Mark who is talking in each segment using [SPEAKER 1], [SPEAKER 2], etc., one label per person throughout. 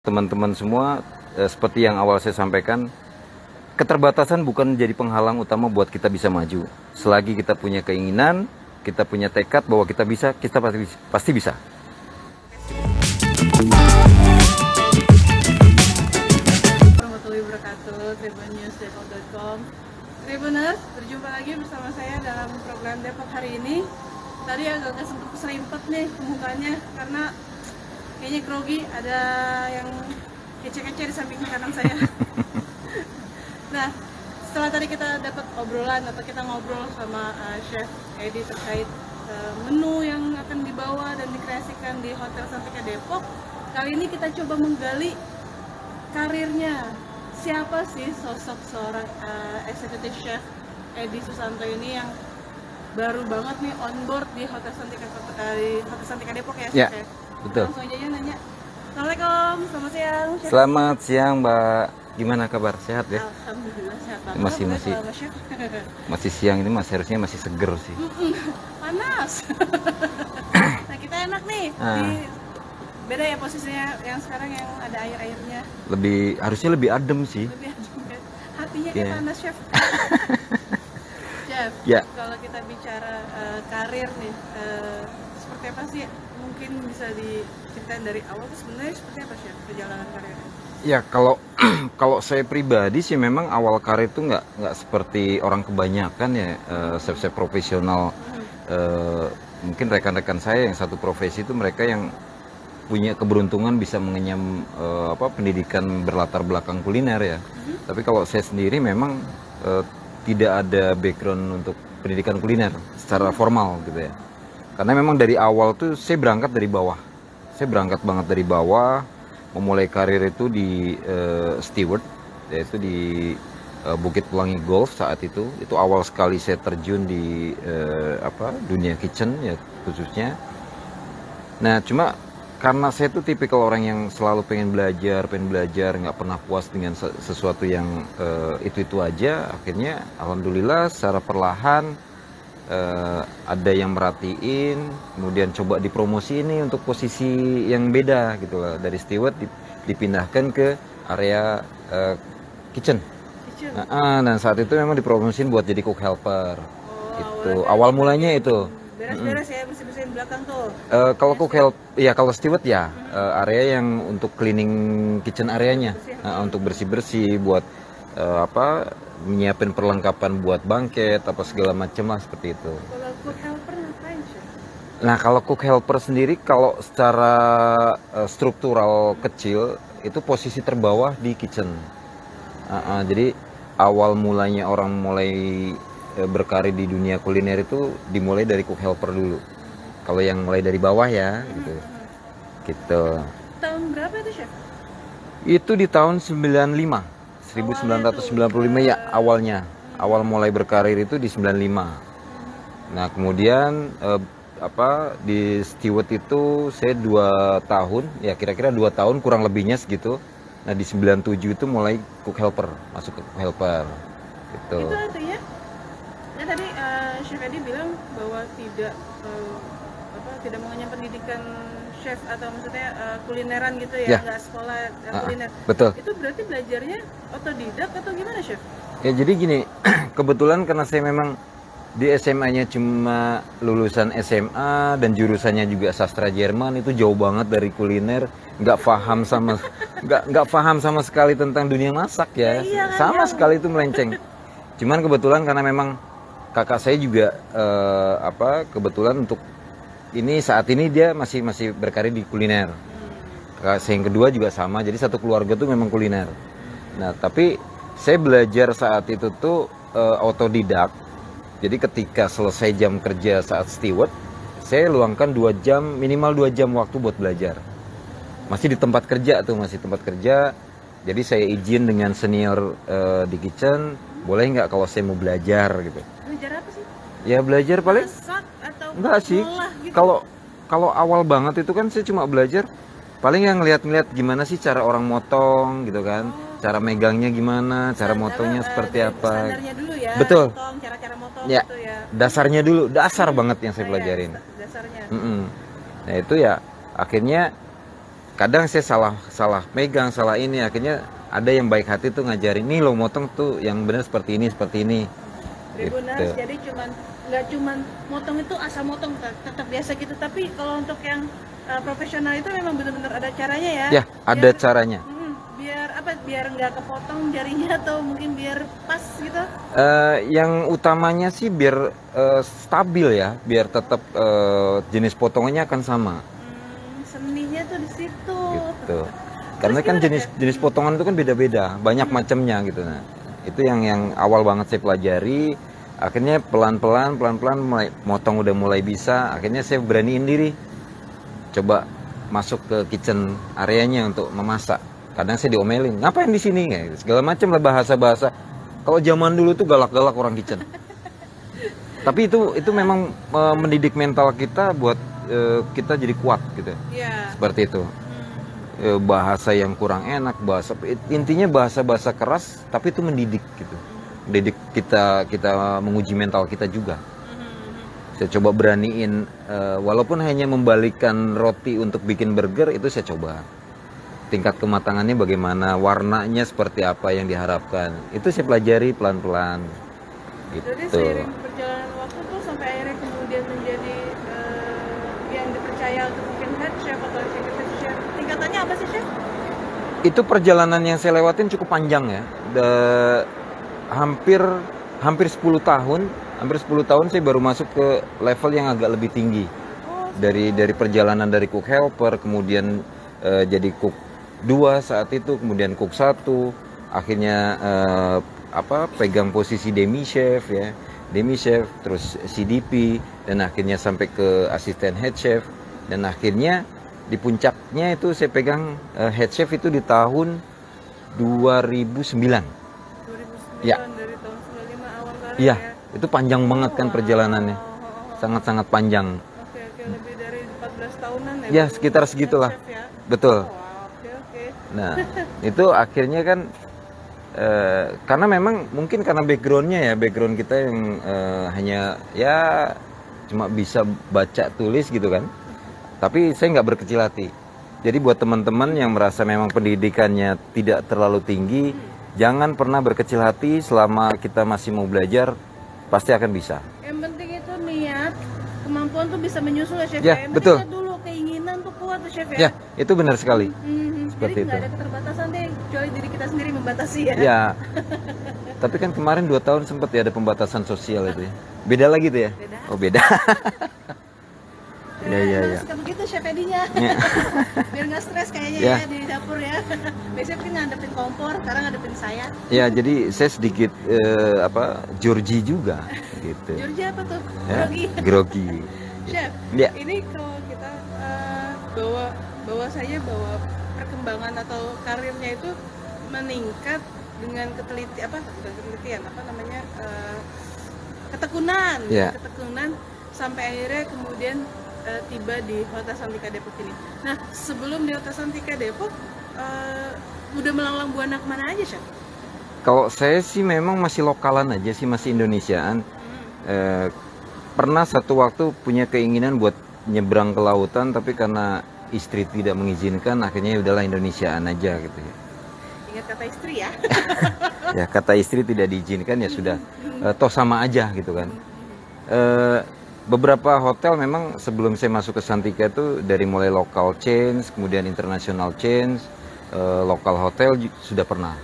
[SPEAKER 1] Teman-teman semua, seperti yang awal saya sampaikan, keterbatasan bukan jadi penghalang utama buat kita bisa maju. Selagi kita punya keinginan, kita punya tekad bahwa kita bisa, kita pasti bisa.
[SPEAKER 2] Warahmatullahi wabarakatuh, tribunnews.depok.com. Tribuners, berjumpa lagi bersama saya dalam program Depok hari ini. Tadi agak sempat keserimpet nih mukanya karena kayaknya grogi, ada yang kece-kece di samping kanan saya. Nah, setelah tadi kita dapat obrolan atau kita ngobrol sama Chef Edi terkait menu yang akan dibawa dan dikreasikan di Hotel Santika Depok, kali ini kita coba menggali karirnya. Siapa sih sosok seorang executive chef Edi Susanto ini yang baru banget nih on board di Hotel Santika Depok ya,
[SPEAKER 1] Ya,
[SPEAKER 2] Chef?
[SPEAKER 1] betul.
[SPEAKER 2] Langsung aja nanya. Assalamualaikum, selamat siang, Chef.
[SPEAKER 1] Selamat siang, Mbak. Gimana kabar? Sehat ya?
[SPEAKER 2] Alhamdulillah sehat banget.
[SPEAKER 1] Masih
[SPEAKER 2] Chef.
[SPEAKER 1] masih siang ini, harusnya masih seger sih.
[SPEAKER 2] Panas. Nah, kita enak nih. Beda ya posisinya yang sekarang yang ada air-airnya.
[SPEAKER 1] Harusnya lebih adem sih.
[SPEAKER 2] Lebih adem. Hatinya kayak panas, Chef. Chef,
[SPEAKER 1] Ya.
[SPEAKER 2] kalau kita bicara karir nih, seperti apa sih? Mungkin bisa diceritain dari awal tuh sebenarnya seperti apa, Chef, perjalanan karirnya?
[SPEAKER 1] Ya, kalau saya pribadi sih memang awal karir itu nggak seperti orang kebanyakan ya, chef-chef profesional. Mungkin rekan-rekan saya yang satu profesi itu mereka yang punya keberuntungan bisa mengenyam pendidikan berlatar belakang kuliner ya. Tapi kalau saya sendiri memang tidak ada background untuk pendidikan kuliner secara formal gitu ya. Karena memang dari awal tuh saya berangkat dari bawah. Saya berangkat banget dari bawah, memulai karir itu di steward, yaitu di Bukit Pelangi Golf saat itu. Itu awal sekali saya terjun di dunia kitchen ya khususnya. Nah, cuma karena saya tuh tipikal orang yang selalu pengen belajar, nggak pernah puas dengan sesuatu yang itu aja. Akhirnya, alhamdulillah, secara perlahan ada yang merhatiin, kemudian coba dipromosi ini untuk posisi yang beda gitu lah. Dari steward dipindahkan ke area kitchen. Dan saat itu memang dipromosin buat jadi cook helper. Itu awal mulanya itu.
[SPEAKER 2] Beres-beres ya, bersih-bersihin belakang tuh.
[SPEAKER 1] Kalau cook help, ya kalau steward ya area yang untuk cleaning kitchen areanya, untuk bersih-bersih buat menyiapin perlengkapan buat banket apa segala macam lah seperti itu.
[SPEAKER 2] Kalau cook helper ngapain, Chef?
[SPEAKER 1] Nah, kalau cook helper sendiri kalau secara struktural kecil itu posisi terbawah di kitchen. Jadi awal mulanya orang mulai berkarir di dunia kuliner itu dimulai dari cook helper dulu. Kalau yang mulai dari bawah ya, gitu.
[SPEAKER 2] Tahun berapa itu, Chef?
[SPEAKER 1] Itu di tahun 1995 ya awalnya. Awal mulai berkarir itu di 95. Nah, kemudian di steward itu saya 2 tahun, ya kira-kira 2 tahun kurang lebihnya segitu. Nah, di 97 itu mulai cook helper, masuk ke cook helper. Gitu.
[SPEAKER 2] Itu artinya tadi Chef Edi bilang bahwa tidak mengenyam pendidikan chef atau maksudnya kulineran gitu ya, nggak sekolah kuliner.
[SPEAKER 1] Betul.
[SPEAKER 2] Itu berarti belajarnya otodidak atau gimana, Chef?
[SPEAKER 1] Ya jadi gini, kebetulan karena saya memang di SMA-nya cuma lulusan SMA dan jurusannya juga sastra Jerman, itu jauh banget dari kuliner, nggak paham sama sekali tentang dunia masak ya, sama sekali itu melenceng. Cuman kebetulan karena memang kakak saya juga kebetulan untuk ini saat ini dia masih berkarir di kuliner. Kakak saya yang kedua juga sama, jadi satu keluarga tuh memang kuliner. Nah, tapi saya belajar saat itu tuh autodidak. Jadi ketika selesai jam kerja saat steward, saya luangkan 2 jam, minimal 2 jam waktu buat belajar. Masih di tempat kerja tuh, Jadi saya izin dengan senior di kitchen, boleh nggak kalau saya mau belajar gitu.
[SPEAKER 2] Belajar apa sih?
[SPEAKER 1] Ya belajar paling.
[SPEAKER 2] Masak atau
[SPEAKER 1] enggak sih.
[SPEAKER 2] Gitu?
[SPEAKER 1] Kalau awal banget itu kan saya cuma belajar paling yang ngeliat gimana sih cara orang motong gitu kan. Cara megangnya gimana, cara motongnya seperti apa.
[SPEAKER 2] Standarnya dulu ya.
[SPEAKER 1] Betul.
[SPEAKER 2] Cara-cara motong
[SPEAKER 1] Ya,
[SPEAKER 2] gitu ya.
[SPEAKER 1] dasarnya dulu, dasar banget yang saya pelajarin.
[SPEAKER 2] Dasarnya.
[SPEAKER 1] Nah, itu ya akhirnya kadang saya salah megang, salah ini, akhirnya ada yang baik hati tuh ngajarin, nih lo motong tuh yang benar seperti ini
[SPEAKER 2] Tribuners,
[SPEAKER 1] gitu.
[SPEAKER 2] jadi nggak cuman motong itu asal motong tetap biasa gitu, tapi kalau untuk yang profesional itu memang benar-benar ada caranya ya.
[SPEAKER 1] Ya, ada caranya.
[SPEAKER 2] Biar nggak kepotong jarinya atau mungkin biar pas gitu.
[SPEAKER 1] Yang utamanya sih biar stabil ya, biar tetap jenis potongannya akan sama.
[SPEAKER 2] Seninya tuh di situ.
[SPEAKER 1] Gitu. Karena kan jenis potongan itu kan beda-beda, banyak macamnya gitu. Nah, itu yang awal banget saya pelajari. Akhirnya pelan-pelan mulai motong udah mulai bisa. Akhirnya saya beraniin diri, coba masuk ke kitchen areanya untuk memasak. Kadang saya diomelin, ngapain di sini? Segala macam lah bahasa-bahasa. Kalau zaman dulu tuh galak-galak orang kitchen. Tapi itu memang mendidik mental kita buat kita jadi kuat gitu.
[SPEAKER 2] Yeah.
[SPEAKER 1] Seperti itu. Bahasa yang kurang enak, intinya bahasa keras, tapi itu mendidik gitu. Mendidik kita menguji mental kita juga. Saya coba beraniin, walaupun hanya membalikkan roti untuk bikin burger, itu saya coba. Tingkat kematangannya bagaimana, warnanya seperti apa yang diharapkan, itu saya pelajari pelan-pelan gitu.
[SPEAKER 2] Jadi seiring perjalanan waktu tuh sampai akhirnya kemudian menjadi yang dipercaya untuk mungkin head chef atau executive chef. Tingkatannya apa sih, chef?
[SPEAKER 1] Itu perjalanan yang saya lewatin cukup panjang ya. Hampir 10 tahun. Hampir 10 tahun saya baru masuk ke level yang agak lebih tinggi. Dari perjalanan dari cook helper, kemudian jadi cook 2 saat itu, kemudian cook 1, akhirnya pegang posisi demi chef ya. Demi chef, terus CDP, dan akhirnya sampai ke asisten head chef, dan akhirnya di puncaknya itu saya pegang head chef itu di tahun 2009.
[SPEAKER 2] 2009
[SPEAKER 1] Ya.
[SPEAKER 2] Dari tahun 95 awal karir
[SPEAKER 1] Iya,
[SPEAKER 2] ya.
[SPEAKER 1] itu panjang banget kan perjalanannya. Sangat-sangat panjang.
[SPEAKER 2] Oke, lebih dari 14 tahunan ya.
[SPEAKER 1] Ya, sekitar segitulah.
[SPEAKER 2] Chef ya.
[SPEAKER 1] Betul.
[SPEAKER 2] Oke.
[SPEAKER 1] Nah, itu akhirnya kan karena memang mungkin karena background kita yang hanya ya cuma bisa baca tulis gitu kan. Tapi saya nggak berkecil hati. Jadi buat teman-teman yang merasa memang pendidikannya tidak terlalu tinggi, jangan pernah berkecil hati. Selama kita masih mau belajar, pasti akan bisa.
[SPEAKER 2] Yang penting itu niat, kemampuan tuh bisa menyusul ya, chef.
[SPEAKER 1] Ya,
[SPEAKER 2] Yang
[SPEAKER 1] betul.
[SPEAKER 2] penting dulu keinginan tuh kuat tuh, chef
[SPEAKER 1] Ya, itu benar sekali.
[SPEAKER 2] Jadi
[SPEAKER 1] Seperti
[SPEAKER 2] nggak
[SPEAKER 1] itu.
[SPEAKER 2] ada keterbatasan deh, kecuali diri kita sendiri membatasi ya.
[SPEAKER 1] Ya. Tapi kan kemarin 2 tahun sempat ya ada pembatasan sosial itu ya. Beda lagi tuh ya?
[SPEAKER 2] Beda.
[SPEAKER 1] Oh, beda. Ya.
[SPEAKER 2] Suka begitu chef Edinya.
[SPEAKER 1] Ya.
[SPEAKER 2] Biar nggak stres kayaknya
[SPEAKER 1] Ya.
[SPEAKER 2] ya di dapur ya. Biasanya mungkin ngadepin kompor, sekarang ngadepin saya.
[SPEAKER 1] Ya, jadi saya sedikit Georgie juga gitu.
[SPEAKER 2] Georgia apa tuh?
[SPEAKER 1] Ya,
[SPEAKER 2] Grogi.
[SPEAKER 1] grogi.
[SPEAKER 2] Chef,
[SPEAKER 1] Ya.
[SPEAKER 2] ini kalau kita bawa perkembangan atau karirnya itu meningkat dengan ketekunan,
[SPEAKER 1] Ya.
[SPEAKER 2] ketekunan sampai akhirnya kemudian tiba di Hotel Santika Depok ini. Nah, sebelum di Hotel Santika Depok udah melanglang buana kemana aja, Chef?
[SPEAKER 1] Kalau saya sih memang masih lokalan aja sih, masih Indonesiaan. Pernah satu waktu punya keinginan buat nyebrang ke lautan, tapi karena istri tidak mengizinkan, akhirnya udahlah Indonesiaan aja gitu ya.
[SPEAKER 2] Ingat kata istri ya.
[SPEAKER 1] Ya, kata istri tidak diizinkan ya sudah, toh sama aja gitu kan. Beberapa hotel memang sebelum saya masuk ke Santika itu dari mulai local chains, kemudian international chains, lokal hotel sudah pernah.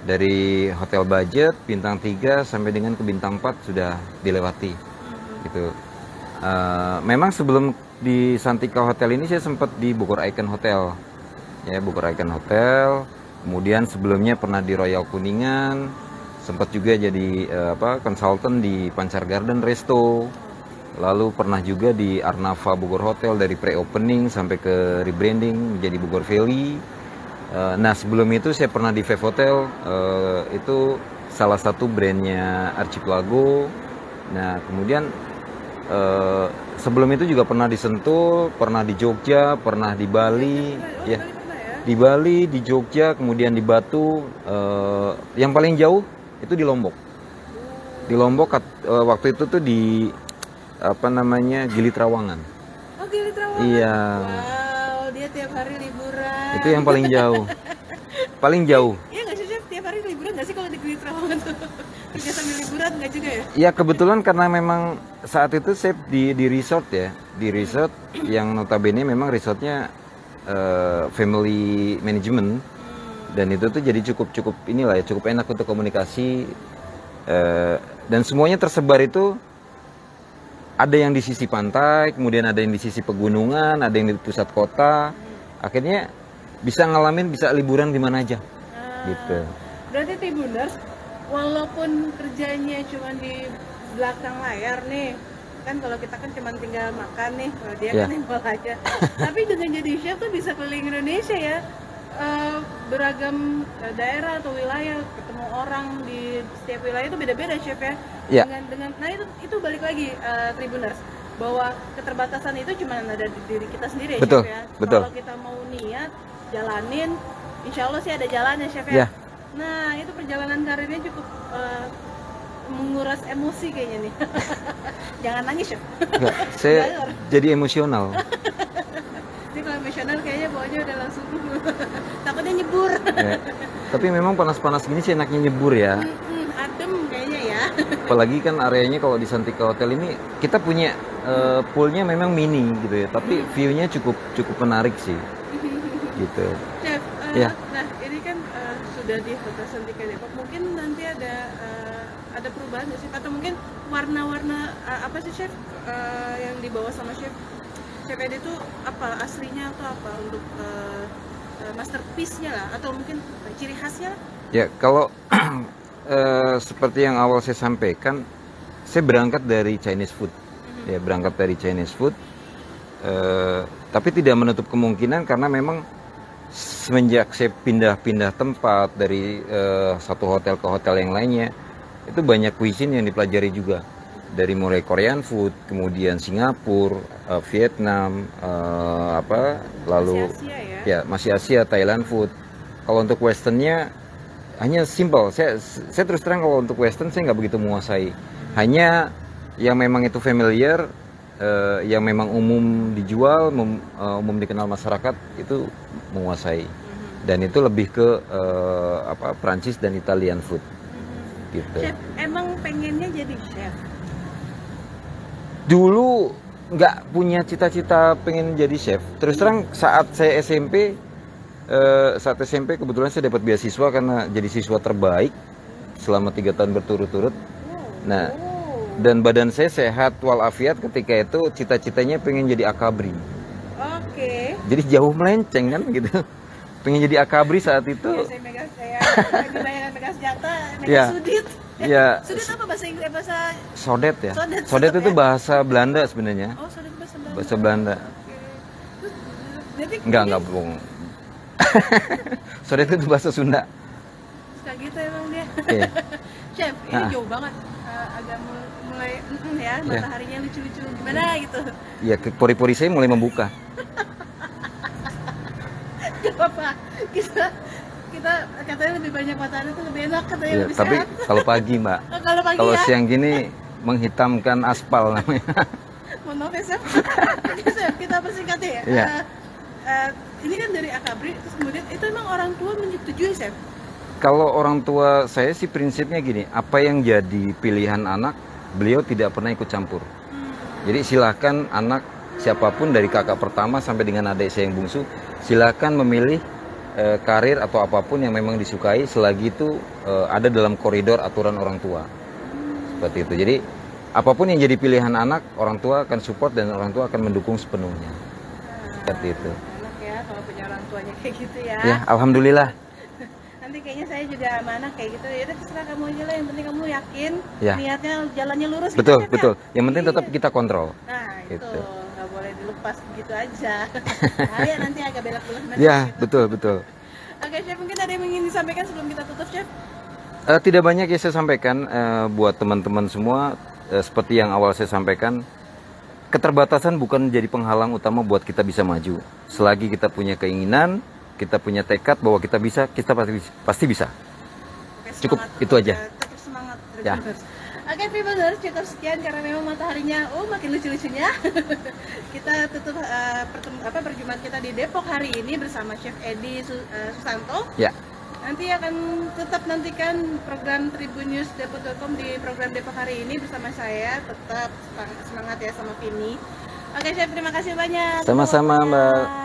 [SPEAKER 1] Dari hotel budget bintang 3 sampai dengan ke bintang 4 sudah dilewati gitu. Memang sebelum di Santika Hotel ini saya sempat di Bogor Icon Hotel ya, Bogor Icon Hotel. Kemudian sebelumnya pernah di Royal Kuningan, sempat juga jadi konsultan di Pancar Garden Resto. Lalu pernah juga di Arnava Bogor Hotel dari pre-opening sampai ke rebranding menjadi Bogor Valley. Nah, sebelum itu saya pernah di Five Hotel, itu salah satu brandnya Archipelago. Nah, kemudian sebelum itu juga pernah di Sentul, pernah di Jogja, pernah di Bali, ya. Di Bali, di Jogja, kemudian di Batu. Yang paling jauh itu di Lombok. Di Lombok waktu itu tuh di Gili Trawangan.
[SPEAKER 2] Oh, Gili Trawangan.
[SPEAKER 1] Iya.
[SPEAKER 2] Wow, dia tiap hari liburan
[SPEAKER 1] Itu yang paling jauh. Paling jauh.
[SPEAKER 2] Iya nggak sih chef, tiap hari liburan nggak sih kalau di Gili Trawangan tuh? Kerja sambil liburan nggak juga ya?
[SPEAKER 1] Ya kebetulan karena memang saat itu saya di resort ya, di resort yang notabene memang resortnya family management, dan itu tuh jadi cukup inilah ya, cukup enak untuk komunikasi, dan semuanya tersebar itu, ada yang di sisi pantai, kemudian ada yang di sisi pegunungan, ada yang di pusat kota, akhirnya bisa ngalamin, bisa liburan di mana aja, gitu.
[SPEAKER 2] Berarti Tribuners, walaupun kerjanya cuma di belakang layar nih, kan kalau kita kan cuma tinggal makan nih, kalau dia kan nempel aja. Tapi dengan jadi chef tuh bisa keliling Indonesia ya, beragam daerah atau wilayah, ketemu orang di setiap wilayah itu beda-beda chef ya. Nah itu balik lagi Tribuners, bahwa keterbatasan itu cuma ada di diri kita sendiri ya,
[SPEAKER 1] betul,
[SPEAKER 2] chef ya.
[SPEAKER 1] Betul.
[SPEAKER 2] Kalau kita mau niat jalanin, insya Allah sih ada jalannya chef ya. Nah itu perjalanan karirnya cukup menguras emosi kayaknya nih. Jangan nangis chef.
[SPEAKER 1] Enggak, saya jadi emosional.
[SPEAKER 2] Ini kalau emosional kayaknya bawahnya udah langsung takutnya nyebur.
[SPEAKER 1] Ya. Tapi memang panas-panas gini sih enaknya nyebur ya.
[SPEAKER 2] Adem kayaknya ya.
[SPEAKER 1] Apalagi kan areanya kalau di Santika Hotel ini kita punya poolnya memang mini gitu ya, tapi view-nya cukup menarik sih. Gitu.
[SPEAKER 2] Chef,
[SPEAKER 1] ya.
[SPEAKER 2] Nah ini kan sudah di Hotel Santika Depok, mungkin nanti ada perubahan nggak sih? Atau mungkin warna-warna apa sih chef yang dibawa sama chef Edi itu apa aslinya atau apa untuk masterpiece-nya lah, atau mungkin ciri khasnya lah?
[SPEAKER 1] Ya kalau seperti yang awal saya sampaikan, saya berangkat dari Chinese food, ya berangkat dari Chinese food, tapi tidak menutup kemungkinan karena memang semenjak saya pindah-pindah tempat dari satu hotel ke hotel yang lainnya, itu banyak cuisine yang dipelajari juga, dari mulai Korean food, kemudian Singapura, Vietnam, lalu
[SPEAKER 2] masih Asia ya?
[SPEAKER 1] Masih Asia, Thailand food. Kalau untuk Westernnya hanya simple. Saya terus terang kalau untuk Western saya nggak begitu menguasai. Hanya yang memang itu familiar, yang memang umum dijual, umum dikenal masyarakat itu menguasai. Dan itu lebih ke Prancis dan Italian food. Gitu.
[SPEAKER 2] Chef, emang pengennya jadi chef?
[SPEAKER 1] Dulu nggak punya cita-cita pengen jadi chef. Terus terang saat saya SMP, kebetulan saya dapat beasiswa karena jadi siswa terbaik selama 3 tahun berturut-turut. Nah, dan badan saya sehat walafiat ketika itu, cita-citanya pengen jadi akabri.
[SPEAKER 2] Oke.
[SPEAKER 1] Jadi jauh melenceng kan gitu. Pengen jadi akabri saat itu.
[SPEAKER 2] Ya, saya megang senjata, megang sudit.
[SPEAKER 1] Ya.
[SPEAKER 2] Sudit apa bahasa Inggris? Bahasa
[SPEAKER 1] sodet ya. Sodet itu bahasa Belanda sebenarnya.
[SPEAKER 2] Oh, sodet bahasa Belanda.
[SPEAKER 1] Bahasa Belanda.
[SPEAKER 2] Jadi
[SPEAKER 1] enggak bohong. Sodet itu bahasa Sunda.
[SPEAKER 2] Suka gitu emang dia.
[SPEAKER 1] Iya.
[SPEAKER 2] Chef, ini jauh banget. Agak mulai ya, mataharinya lucu-lucu gimana gitu.
[SPEAKER 1] Iya, pori-pori saya mulai membuka.
[SPEAKER 2] Gak apa, kita katanya lebih banyak matahari itu lebih enak, katanya
[SPEAKER 1] Ya,
[SPEAKER 2] lebih
[SPEAKER 1] tapi
[SPEAKER 2] sehat.
[SPEAKER 1] kalau pagi mbak,
[SPEAKER 2] kalau
[SPEAKER 1] ya? Siang gini menghitamkan aspal namanya.
[SPEAKER 2] Mohon maaf ya chef. Kita persingkat ya.
[SPEAKER 1] Ya.
[SPEAKER 2] Ini kan dari akabri, terus kemudian itu emang orang tua menyetujui chef?
[SPEAKER 1] Kalau orang tua saya sih prinsipnya gini, apa yang jadi pilihan anak, beliau tidak pernah ikut campur. Jadi silakan anak siapapun dari kakak pertama sampai dengan adik saya yang bungsu, silakan memilih karir atau apapun yang memang disukai selagi itu ada dalam koridor aturan orang tua. Seperti itu. Jadi apapun yang jadi pilihan anak, orang tua akan support dan orang tua akan mendukung sepenuhnya. Seperti itu.
[SPEAKER 2] Enak ya kalau punya orang tuanya kayak gitu ya.
[SPEAKER 1] Ya, alhamdulillah.
[SPEAKER 2] Nanti kayaknya saya juga sama anak kayak gitu. Ya udah terserah kamu aja lah, yang penting kamu yakin niatnya jalannya lurus.
[SPEAKER 1] Betul,
[SPEAKER 2] gitu,
[SPEAKER 1] betul. Yang penting tetap kita kontrol.
[SPEAKER 2] Nah,
[SPEAKER 1] gitu.
[SPEAKER 2] Itu nggak boleh dilepas begitu aja. Bahaya nanti agak belak-belak.
[SPEAKER 1] Ya,
[SPEAKER 2] gitu.
[SPEAKER 1] betul.
[SPEAKER 2] Oke, chef, mungkin ada yang ingin disampaikan sebelum kita tutup, chef?
[SPEAKER 1] Tidak banyak yang saya sampaikan buat teman-teman semua. Seperti yang awal saya sampaikan, keterbatasan bukan jadi penghalang utama buat kita bisa maju. Selagi kita punya keinginan, kita punya tekad bahwa kita bisa, kita pasti bisa.
[SPEAKER 2] Oke,
[SPEAKER 1] Cukup
[SPEAKER 2] semangat,
[SPEAKER 1] itu aja.
[SPEAKER 2] Tetap semangat.
[SPEAKER 1] Ya.
[SPEAKER 2] Oke, Tribuners, cukup sekian karena memang mataharinya makin lucu-lucunya. Kita tutup perjumpaan kita di Depok hari ini bersama Chef Edi Susanto.
[SPEAKER 1] Ya.
[SPEAKER 2] Nanti akan tetap nantikan program tribunnews.depok.com di program Depok hari ini bersama saya. Tetap semangat ya sama Vini. Oke, Chef, terima kasih banyak.
[SPEAKER 1] Sama-sama, Mbak.